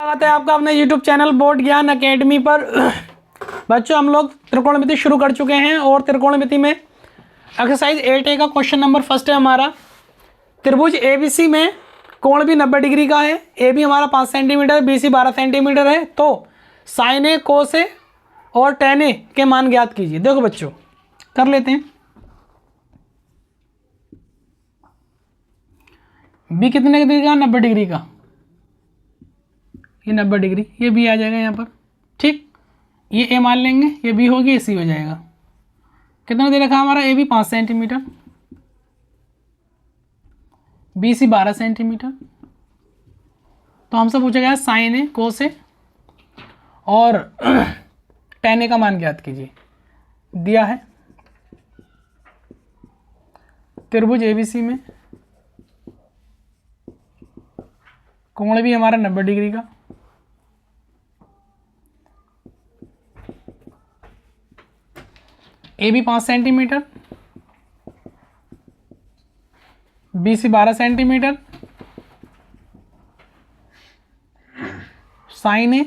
स्वागत है आपका अपने YouTube चैनल बोर्ड ज्ञान अकेडमी पर। बच्चों हम लोग त्रिकोणमिति शुरू कर चुके हैं और त्रिकोणमिति में एक्सरसाइज 8A का क्वेश्चन नंबर फर्स्ट है हमारा। त्रिभुज ABC में कोण भी 90 डिग्री का है, AB हमारा 5 सेंटीमीटर, BC 12 सेंटीमीटर है। तो साइन ए, कोस ए और टेन ए के मान ज्ञात कीजिए। देखो बच्चों कर लेते हैं। बी कितने डिग्री का? 90 डिग्री का। ये 90 डिग्री, ये बी आ जाएगा यहाँ पर, ठीक। ये ए मान लेंगे, ये बी होगी, ये सी हो जाएगा। कितना दे रखा हमारा? A B 5 centimetre, B C 12 centimetre. तो हमसे पूछा गया साइन ए, कोस ए और टेन ए का मान ज्ञात कीजिए। दिया है त्रिभुज ABC में कोण भी हमारा 90 डिग्री का, A B 5 centimetre, B C 12 centimetre, sine A,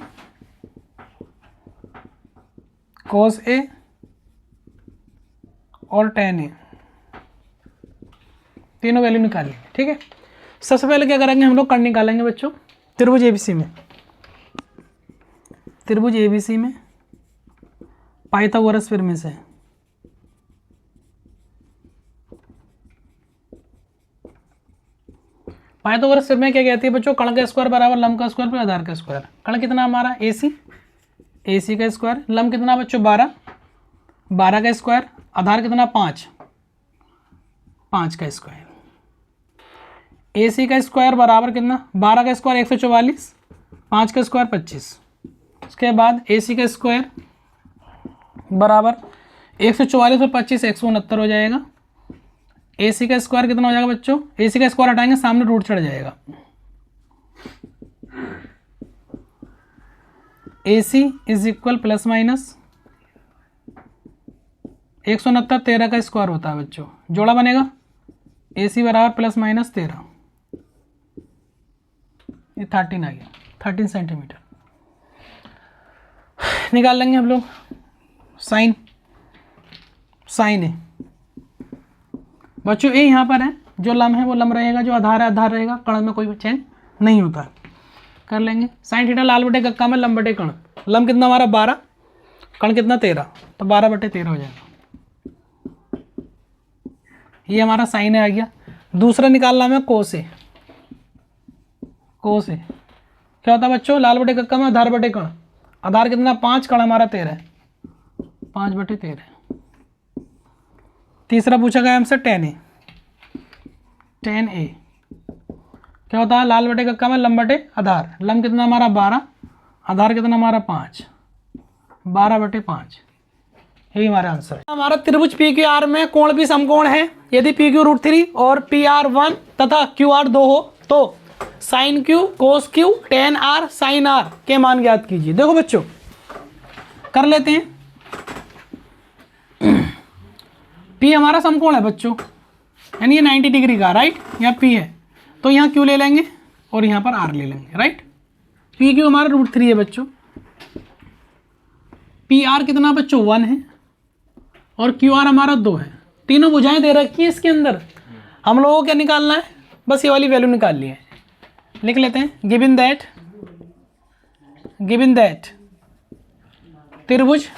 cos A और टेन ए, तीनों वैल्यू निकाल लेंगे, ठीक है। सबसे पहले क्या करेंगे हम लोग? कर्ण निकालेंगे बच्चों। त्रिभुज ABC में, त्रिभुज ABC में पाइथागोरस प्रमेय से पाइथागोरस प्रमेय क्या कहती है बच्चों? कर्ण का स्क्वायर बराबर लंब का स्क्वायर प्लस आधार का स्क्वायर। कर्ण कितना हमारा? AC का स्क्वायर, लंब कितना बच्चों? 12 का स्क्वायर, आधार कितना? 5 का स्क्वायर। AC का स्क्वायर बराबर कितना? 12 का स्क्वायर 144, 5 का स्क्वायर 25। उसके बाद AC का स्क्वायर बराबर 144 और 25 169 हो जाएगा। AC का स्क्वायर कितना हो जाएगा बच्चों? AC का स्क्वायर हटाएंगे, सामने रूट चढ़ जाएगा। AC is equal plus minus 169 13 का स्क्वायर होता है बच्चों, जोड़ा बनेगा। AC बराबर प्लस माइनस 13, ये 13 आ गया, 13 सेंटीमीटर। निकाल लेंगे हम लोग साइन ए बच्चों। ए यहाँ पर है, जो लंब है वो लंब रहेगा, जो आधार है आधार रहेगा, कर्ण में कोई चेंज नहीं होता। कर लेंगे साइन थीटा लाल बटे कक्का में लंब बटे कर्ण। लंब कितना हमारा? 12, कर्ण कितना? 13, तो 12 बटे 13 हो जाएगा। ये हमारा साइन आ गया। दूसरा निकालना है कोस ए। कोस ए क्या होता है बच्चों? लाल बटे कक्का में आधार बटे कर्ण। आधार कितना? 5, कर्ण हमारा 13 है, 5 बटे 13। तीसरा पूछा गया हमसे टेन ए। क्या होता है? लाल बटे कक्का में लंब बटे आधार। लंब कितना हमारा? 12, आधार कितना हमारा? 5, 12 बटे 5। यही हमारा आंसर है। हमारा त्रिभुज PQR में कोण भी समकोण है। यदि PQ √3 और PR 1 तथा QR 2 हो तो sine Q, cos Q, tan R, sine R के मान ज्ञात कीजिए। देखो बच्चों कर लेते हैं। P हमारा समकोण है बच्चों, यानी ये 90 डिग्री का, राइट। यहाँ P है तो यहाँ Q ले लेंगे और यहाँ पर R ले लेंगे, राइट। PQ हमारा √3 है बच्चों, PR कितना बच्चों? 1 है और QR हमारा 2 है। तीनों भुजाएं दे रखी है इसके अंदर। हम लोगों को क्या निकालना है? बस ये वाली वैल्यू निकाल ली है। लिख लेते हैं गिवन दैट त्रिभुज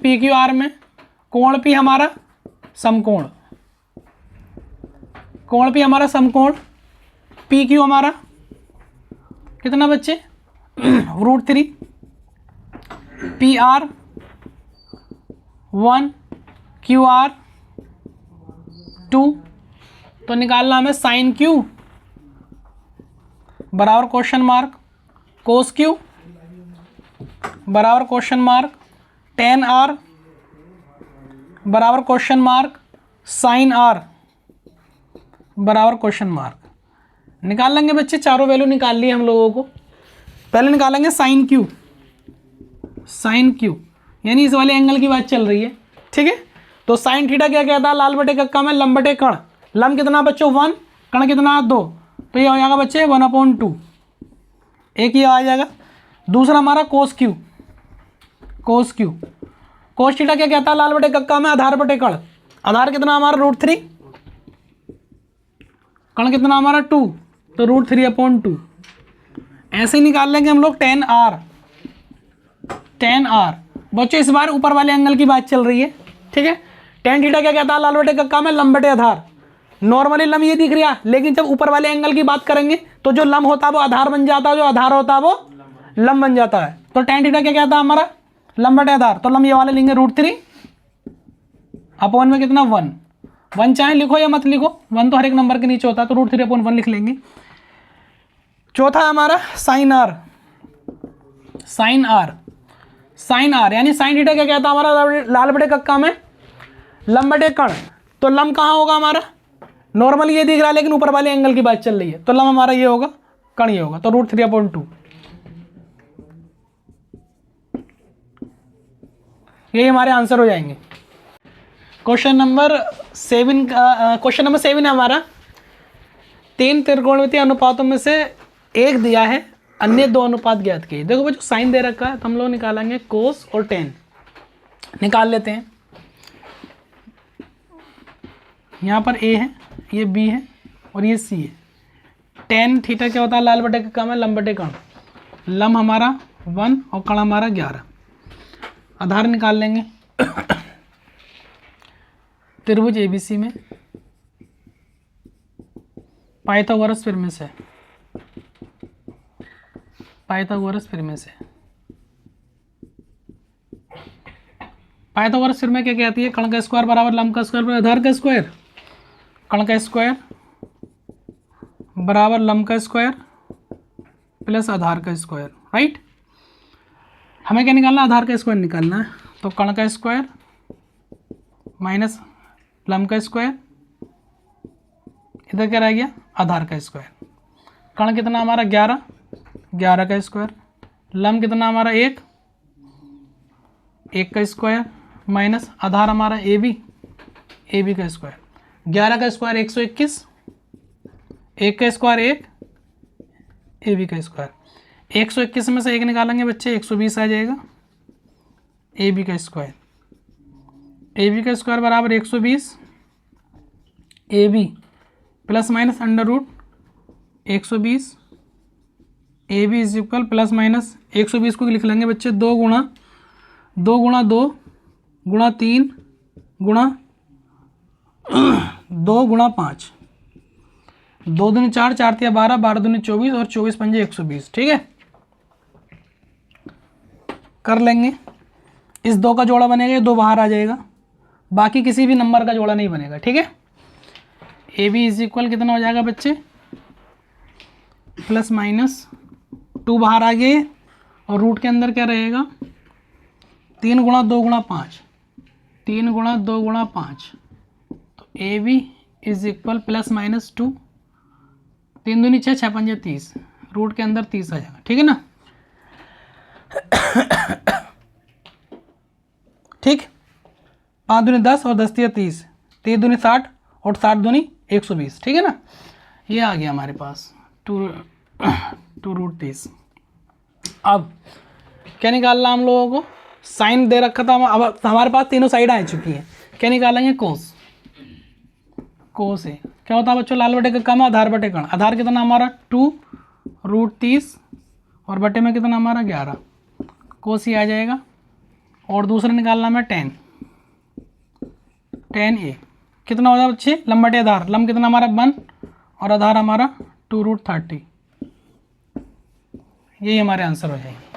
PQR में कोण P हमारा समकोण, कोण P हमारा समकोण, PQ हमारा कितना बच्चे? √3, PR 1, QR 2। तो निकालना हमें साइन Q बराबर क्वेश्चन मार्क, कोस Q बराबर क्वेश्चन मार्क, टेन R बराबर क्वेश्चन मार्क, साइन R बराबर क्वेश्चन मार्क। निकाल लेंगे बच्चे, चारों वैल्यू निकाल लिए हम लोगों को। पहले निकालेंगे साइन Q, यानी इस वाले एंगल की बात चल रही है, ठीक है। तो साइन थीटा क्या कहता है? लाल बटे कक्का में लंब बटे कर्ण। लंब कितना बच्चों? 1, कर्ण कितना? 2। तो ये हो जाएगा बच्चे 1/2, एक ये आ जाएगा। दूसरा हमारा कोस क्यू, कोस क्यू, कोस थीटा क्या कहता है लाल बटे कक्का में, आधार बटे कण। आधार कितना हमारा √3, कण कितना हमारा 2, तो √3/2। ऐसे ही निकाल लेंगे हम लोग tan r। बच्चों इस बार ऊपर वाले एंगल की बात चल रही है, ठीक है। tan थीटा क्या कहता है लाल बटे कक्का में, लंब बटे आधार। नॉर्मली लंब ये दिख रहा है, लेकिन जब ऊपर वाले एंगल की बात करेंगे तो जो लंब होता है वो आधार बन जाता है, जो आधार होता है वो लंब बन जाता है। तो tan थीटा क्या कहता है हमारा, लंब बटे आधार। तो लंब ये वाले लेंगे √3 अपॉन में कितना 1 चाहे लिखो या मत लिखो, 1 तो हर एक नंबर के नीचे होता है, तो √3/1 लिख लेंगे। चौथा है हमारा sin r यानी sin थीटा क्या कहता है हमारा लाल बटे कक्का में, लंब बटे कण। तो लंब कहाँ होगा हमारा, नॉर्मली ये दिख रहा है लेकिन ऊपर वाले एंगल की बात चल रही है, तो लंब हमारा ये होगा, कण ये होगा, तो √3/2। ये हमारे आंसर हो जाएंगे। क्वेश्चन नंबर 7 है हमारा, 3 त्रिकोणमितीय अनुपातों में से एक दिया है, अन्य 2 अनुपात ज्ञात किए। देखो बच्चों साइन दे रखा है, तो हम लोग निकालेंगे कोस और tan, निकाल लेते हैं। यहाँ पर a है, ये b है और ये c है। tan थीटा क्या होता है लाल बटे कक्का में, लंब बटे कण। लंब हमारा 1 और कण हमारा 11। आधार निकाल लेंगे त्रिभुज ABC में पाइथागोरस प्रमेय से, पाइथागोरस प्रमेय क्या कहती है, कण का स्क्वायर बराबर लंब का स्क्वायर आधार का स्क्वायर। कण का स्क्वायर बराबर लंब का स्क्वायर प्लस आधार का स्क्वायर, राइट। हमें क्या निकालना है, आधार का स्क्वायर निकालना है। तो कण का स्क्वायर माइनस लंब का स्क्वायर, इधर क्या रह गया, आधार का स्क्वायर। कण कितना हमारा 11 का स्क्वायर, लंब कितना हमारा 1 का स्क्वायर माइनस आधार हमारा AB का स्क्वायर। 11 का स्क्वायर 121, 1 का स्क्वायर 1, AB का स्क्वायर। 121 में से 1 निकालेंगे बच्चे, 120 आ जाएगा। AB का स्क्वायर, AB का स्क्वायर बराबर 120 AB plus minus √120 AB is equal plus minus 120 को लिख लेंगे बच्चे 2 गुणा 2 गुणा 3 गुणा 2 गुणा 5, 2 दूनी 4, 4 तिया 12, 12 दूनी 24 और 24 पंजे 120, ठीक है। कर लेंगे, इस 2 का जोड़ा बनेगा, ये 2 बाहर आ जाएगा, बाकी किसी भी नंबर का जोड़ा नहीं बनेगा, ठीक है। AB इज इक्वल कितना हो जाएगा बच्चे, प्लस माइनस 2 बाहर आ गए और रूट के अंदर क्या रहेगा, 3 गुणा 2 गुणा 5, 3 गुणा 2 गुणा 5। तो AB is equal plus minus 2, 3 दूनी 6, 6 पंजे 30, रूट के अंदर 30 आ जाएगा, ठीक है ना। ठीक, 5 दूनी 10 और 10 तिया 30, 3 दूनी 60 और 60 दूनी 120, ठीक है ना। ये आ गया हमारे पास 2√30। अब क्या निकालना हम लोगों को, साइन दे रखा था, अब हमारे पास तीनों साइड आ चुकी है। क्या निकालेंगे, कोस ए। क्या होता है बच्चों, लाल बटे का कम, आधार बटे कण। आधार कितना हमारा 2√30 और बटे में कितना हमारा 11, कोस ए आ जाएगा। और दूसरा निकालना में tan A कितना होगा बच्चे, लंब बटे आधार। लंब कितना हमारा 1 और आधार हमारा 2√30। यही हमारे आंसर हो जाएंगे।